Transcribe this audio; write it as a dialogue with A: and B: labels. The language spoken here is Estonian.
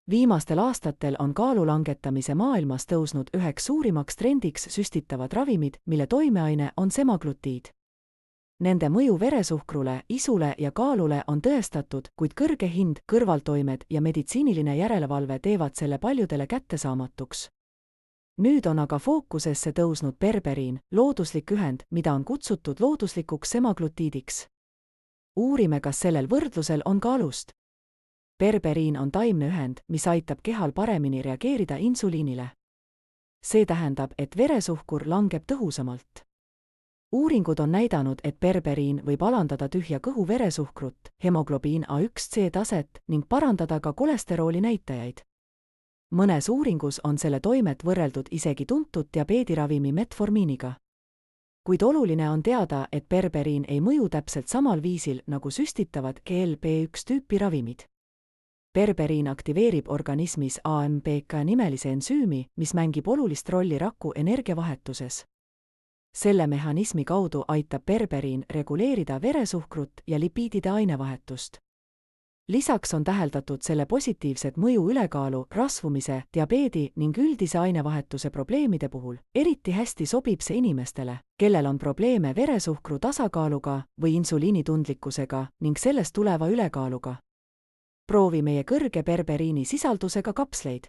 A: Viimastel aastatel on kaalu langetamise maailmas tõusnud üheks suurimaks trendiks süstitavad ravimid, mille toimeaine on semaglutiid. Nende mõju veresuhkrule, isule ja kaalule on tõestatud, kuid kõrge hind, kõrvaltoimed ja meditsiiniline järelevalve teevad selle paljudele kättesaamatuks. Nüüd on aga fookusesse tõusnud berberiin, looduslik ühend, mida on kutsutud looduslikuks semaglutiidiks. Uurime, kas sellel võrdlusel on ka alust. Berberiin on taimne ühend, mis aitab kehal paremini reageerida insuliinile. See tähendab, et veresuhkur langeb tõhusamalt. Uuringud on näidanud, et berberiin võib alandada tühja kõhu veresuhkrut, hemoglobiin A1C taset ning parandada ka kolesterooli näitajaid. Mõnes uuringus on selle toimet võrreldud isegi tuntud diabeediravimi metformiiniga. Kuid oluline on teada, et berberiin ei mõju täpselt samal viisil nagu süstitavad GLP-1 tüüpi ravimid. Berberiin aktiveerib organismis AMPK nimelise ensüümi, mis mängib olulist rolli raku energiavahetuses. Selle mehhanismi kaudu aitab berberiin reguleerida veresuhkrut ja lipiidide ainevahetust. Lisaks on täheldatud selle positiivset mõju ülekaalu, rasvumise, diabeedi ning üldise ainevahetuse probleemide puhul. Eriti hästi sobib see inimestele, kellel on probleeme veresuhkru tasakaaluga või insuliinitundlikkusega ning sellest tuleva ülekaaluga. Proovi meie kõrge berberiini sisaldusega kapsleid.